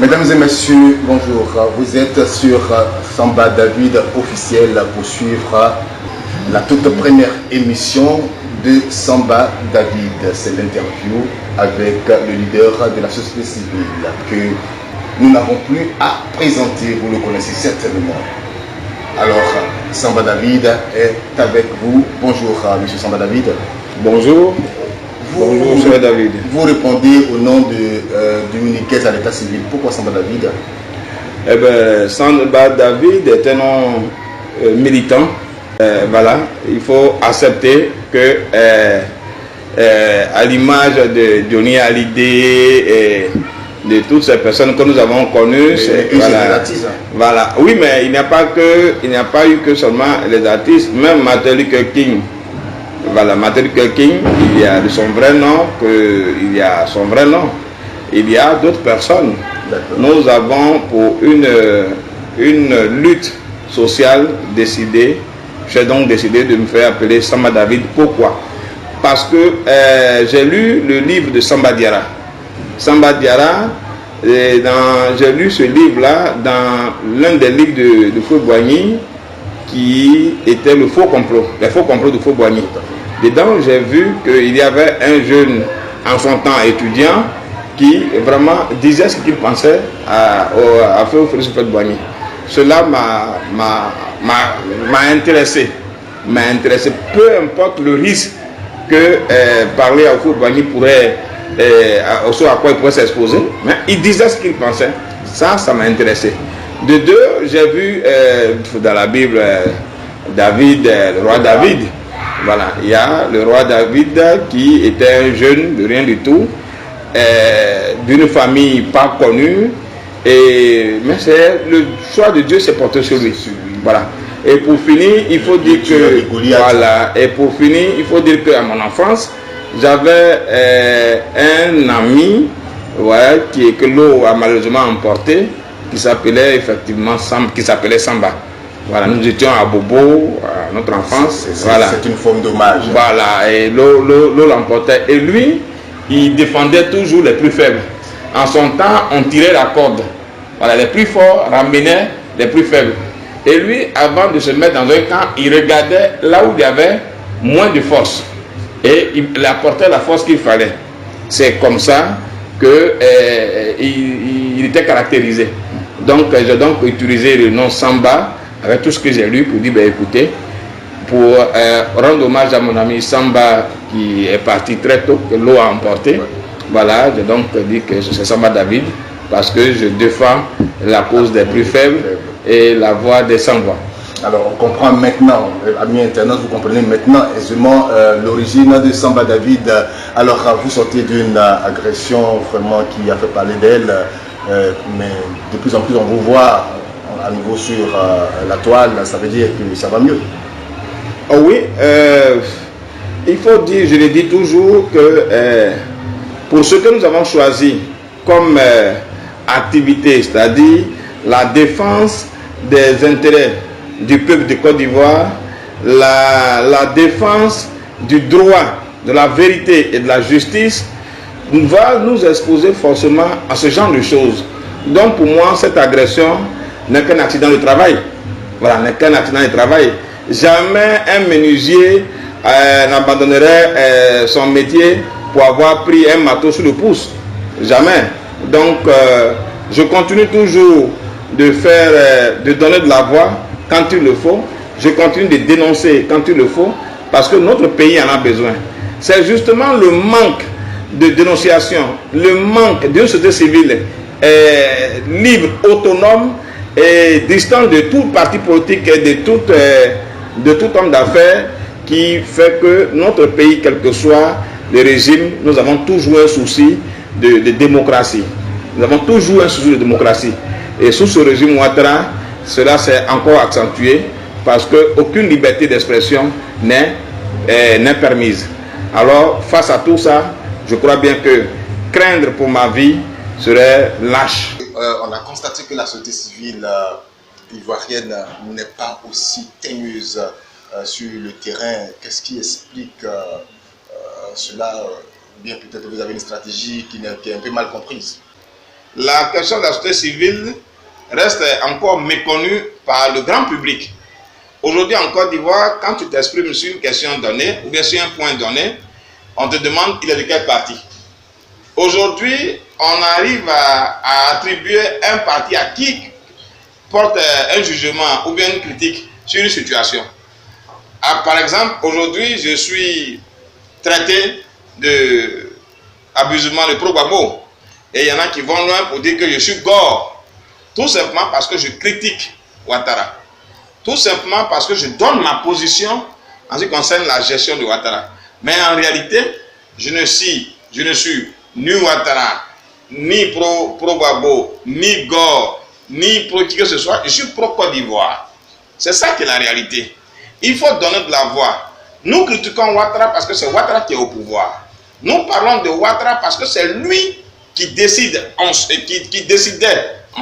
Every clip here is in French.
Mesdames et messieurs, bonjour. Vous êtes sur Samba David officiel pour suivre la toute première émission de Samba David. C'est l'interview avec le leader de la société civile que nous n'avons plus à présenter, vous le connaissez certainement. Alors, Samba David est avec vous. Bonjour, monsieur Samba David. Bonjour. Bonjour, monsieur David. Vous répondez au nom de Dominicaise à l'état civil. Pourquoi Samba David? Eh bien, Samba David est un nom militant. Voilà, il faut accepter que, à l'image de Johnny Hallyday et de toutes ces personnes que nous avons connues, voilà. Oui, mais il n'y a pas eu que seulement les artistes, même Martin Luther King. Voilà, Martin Luther King, il y a son vrai nom, il y a d'autres personnes. Nous avons pour une lutte sociale décidé, j'ai donc décidé de me faire appeler Samba David. Pourquoi? Parce que j'ai lu le livre de Samba Diarra. Samba Diarra, j'ai lu ce livre-là dans l'un des livres de Feu Boigny, qui était le faux complot, les faux complots de Feu Boigny. Dedans, j'ai vu qu'il y avait un jeune en son temps étudiant qui vraiment disait ce qu'il pensait à Feu Boigny. Cela m'a intéressé. Peu importe le risque que parler à Feu Boigny pourrait, à quoi il pourrait s'exposer, mais il disait ce qu'il pensait. Ça m'a intéressé. De deux, j'ai vu dans la Bible David, le roi David. Voilà, il y a le roi David qui était un jeune de rien du tout, d'une famille pas connue, mais c'est le choix de Dieu s'est porté sur lui. Voilà. Et pour finir, il faut dire qu'à mon enfance, j'avais un ami, ouais, que l'eau a malheureusement emporté, qui s'appelait effectivement Samba. Voilà, nous étions à Bobo, à notre enfance. C'est une forme d'hommage. Voilà, et l'eau l'emportait. Et lui, il défendait toujours les plus faibles. En son temps, on tirait la corde. Voilà, les plus forts ramenaient les plus faibles. Et lui, avant de se mettre dans un camp, il regardait là où il y avait moins de force. Et il apportait la force qu'il fallait. C'est comme ça qu'il était caractérisé. Donc, j'ai donc utilisé le nom Samba, avec tout ce que j'ai lu, pour dire, écoutez, pour rendre hommage à mon ami Samba qui est parti très tôt, que l'eau a emporté. Voilà, j'ai donc dit que c'est Samba David, parce que je défends la cause des plus faibles et la voix des sans-voix. Alors, on comprend maintenant, amis internautes, vous comprenez maintenant aisément l'origine de Samba David. Alors, vous sortez d'une agression vraiment qui a fait parler d'elle, mais de plus en plus on vous voit à nouveau sur la toile, ça veut dire que ça va mieux. Oh oui, il faut dire, je le dis toujours, que pour ce que nous avons choisi comme activité, c'est-à-dire la défense des intérêts du peuple de Côte d'Ivoire, la défense du droit, de la vérité et de la justice, va nous exposer forcément à ce genre de choses. Donc pour moi, cette agression n'est qu'un accident de travail. Voilà, n'est qu'un accident de travail. Jamais un menuisier n'abandonnerait son métier pour avoir pris un marteau sous le pouce. Jamais. Donc, je continue toujours de donner de la voix quand il le faut. Je continue de dénoncer quand il le faut, parce que notre pays en a besoin. C'est justement le manque de dénonciation, le manque d'une société civile libre, autonome et distant de tout parti politique et de tout homme d'affaires, qui fait que notre pays, quel que soit le régime, nous avons toujours un souci de démocratie. Nous avons toujours un souci de démocratie. Et sous ce régime Ouattara, cela s'est encore accentué, parce qu'aucune liberté d'expression n'est permise. Alors, face à tout ça, je crois bien que craindre pour ma vie serait lâche. On a constaté que la société civile ivoirienne n'est pas aussi teigneuse sur le terrain. Qu'est-ce qui explique cela? Bien, peut-être vous avez une stratégie qui est un peu mal comprise. la question de la société civile reste encore méconnue par le grand public. Aujourd'hui en Côte d'Ivoire, quand tu t'exprimes sur une question donnée ou bien sur un point donné, on te demande il est de quel parti. Aujourd'hui, on arrive à attribuer un parti à qui porte un jugement ou bien une critique sur une situation. Par exemple, aujourd'hui, je suis traité d'abusement de pro-Gbagbo. Et il y en a qui vont loin pour dire que je suis gore. Tout simplement parce que je critique Ouattara. Tout simplement parce que je donne ma position en ce qui concerne la gestion de Ouattara. Mais en réalité, je ne suis ni Ouattara, ni pro-Gbagbo, ni gore, ni pro qui que ce soit. Je suis pro-Côte d'Ivoire. C'est ça qui est la réalité. Il faut donner de la voix. Nous critiquons Ouattara parce que c'est Ouattara qui est au pouvoir. Nous parlons de Ouattara parce que c'est lui qui décidait en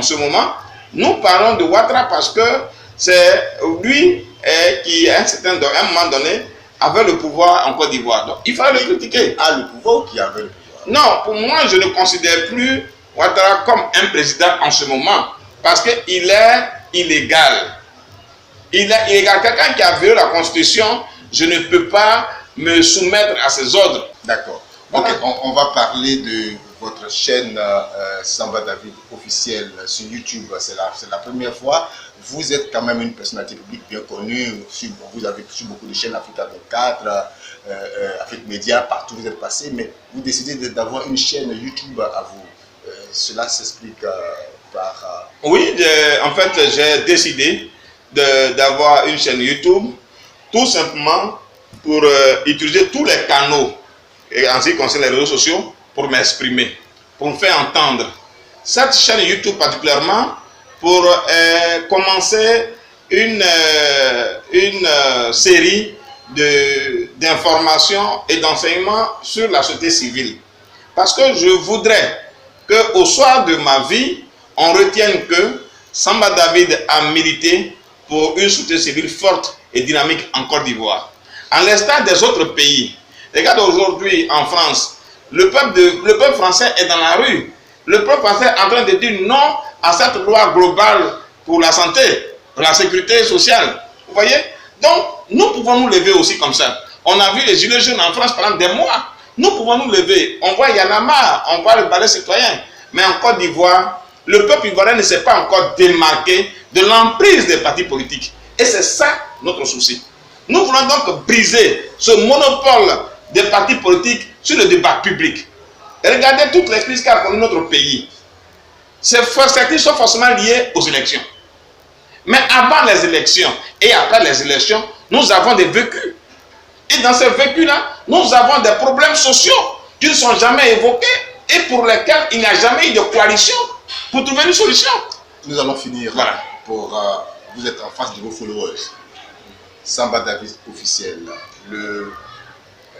ce moment. Nous parlons de Ouattara parce que c'est lui qui, à un moment donné, avait le pouvoir en Côte d'Ivoire. Donc, il fallait le critiquer. Ah, le pouvoir ou qui avait le pouvoir? Non, pour moi, je ne considère plus Ouattara comme un président en ce moment parce qu'il est illégal. Il est illégal. Quelqu'un qui a violé la Constitution, je ne peux pas me soumettre à ses ordres. D'accord. Ok, on va parler de votre chaîne Samba David officielle sur YouTube. C'est la première fois. Vous êtes quand même une personnalité publique bien connue. Vous avez sur beaucoup de chaînes, Africa 24, Afrique Média, partout vous êtes passé. Mais vous décidez d'avoir une chaîne YouTube à vous. Cela s'explique par... Oui, en fait, j'ai décidé d'avoir une chaîne YouTube tout simplement pour utiliser tous les canaux en ce qui concerne les réseaux sociaux pour m'exprimer, pour me faire entendre. Cette chaîne YouTube particulièrement pour commencer une série d'informations et d'enseignements sur la société civile. Parce que je voudrais qu'au soir de ma vie, on retienne que Samba David a milité pour une société civile forte et dynamique en Côte d'Ivoire. En l'instar des autres pays, regarde aujourd'hui en France, le peuple français est dans la rue. Le peuple français est en train de dire non à cette loi globale pour la santé, pour la sécurité sociale. Vous voyez? Donc, nous pouvons nous lever aussi comme ça. On a vu les gilets jaunes en France pendant des mois. Nous pouvons nous lever. On voit Y'en a marre, on voit le balai citoyen. Mais en Côte d'Ivoire, le peuple ivoirien ne s'est pas encore démarqué de l'emprise des partis politiques. Et c'est ça notre souci. Nous voulons donc briser ce monopole des partis politiques sur le débat public. Et regardez toutes les crises qu'a connu notre pays. Ces crises sont forcément liées aux élections. Mais avant les élections et après les élections, nous avons des vécus. Et dans ces vécus-là, nous avons des problèmes sociaux qui ne sont jamais évoqués et pour lesquels il n'y a jamais eu de coalition pour trouver une solution. Nous allons finir. Voilà. Vous êtes en face de vos followers. Samba David officiel,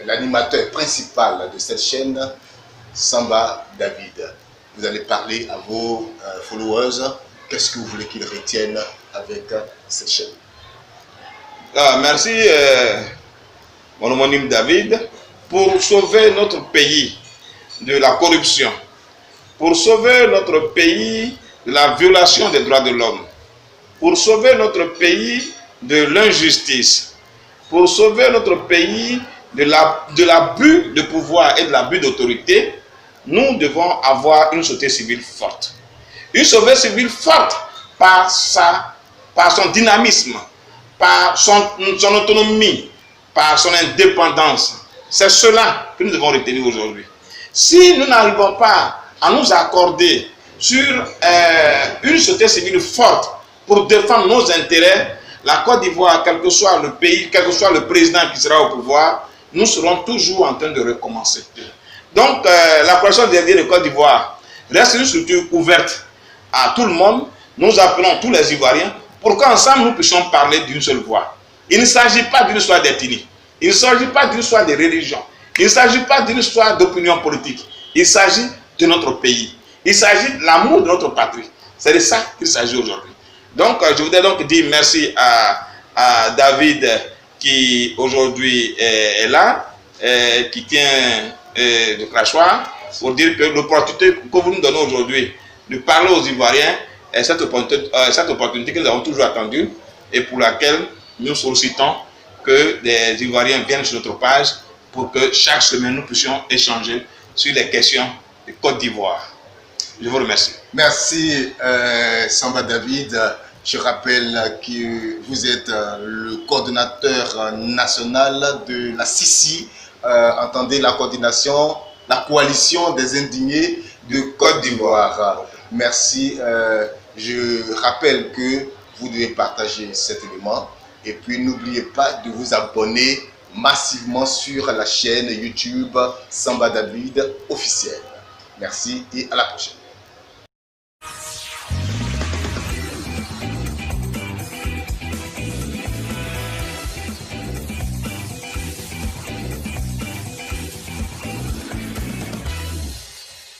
l'animateur principal de cette chaîne, Samba David. Vous allez parler à vos followers. Qu'est-ce que vous voulez qu'ils retiennent avec cette chaîne? Merci, mon homonyme David. Pour sauver notre pays de la corruption, pour sauver notre pays de la violation des droits de l'homme, pour sauver notre pays de l'injustice, pour sauver notre pays de l'abus de pouvoir et de l'abus d'autorité, nous devons avoir une société civile forte. Une société civile forte par son dynamisme, par son autonomie, par son indépendance. C'est cela que nous devons retenir aujourd'hui. Si nous n'arrivons pas à nous accorder sur une société civile forte pour défendre nos intérêts, la Côte d'Ivoire, quel que soit le pays, quel que soit le président qui sera au pouvoir, nous serons toujours en train de recommencer. Donc, la coalition des de Côte d'Ivoire reste une structure ouverte à tout le monde. Nous appelons tous les Ivoiriens pour qu'ensemble nous puissions parler d'une seule voix. Il ne s'agit pas d'une histoire d'ethnie. Il ne s'agit pas d'une histoire de religion. Il ne s'agit pas d'une histoire d'opinion politique. Il s'agit de notre pays. Il s'agit de l'amour de notre patrie. C'est de ça qu'il s'agit aujourd'hui. Donc, je voudrais donc dire merci à David qui aujourd'hui est là, qui tient le crachoir, pour dire que l'opportunité que vous nous donnez aujourd'hui de parler aux Ivoiriens cette opportunité que nous avons toujours attendue et pour laquelle nous sollicitons que des Ivoiriens viennent sur notre page pour que chaque semaine nous puissions échanger sur les questions de Côte d'Ivoire. Je vous remercie. Merci Samba David. Je rappelle que vous êtes le coordonnateur national de la CICI, entendez la coordination, la coalition des indignés de Côte d'Ivoire. Merci. Je rappelle que vous devez partager cet élément et puis n'oubliez pas de vous abonner massivement sur la chaîne YouTube Samba David officiel. Merci et à la prochaine.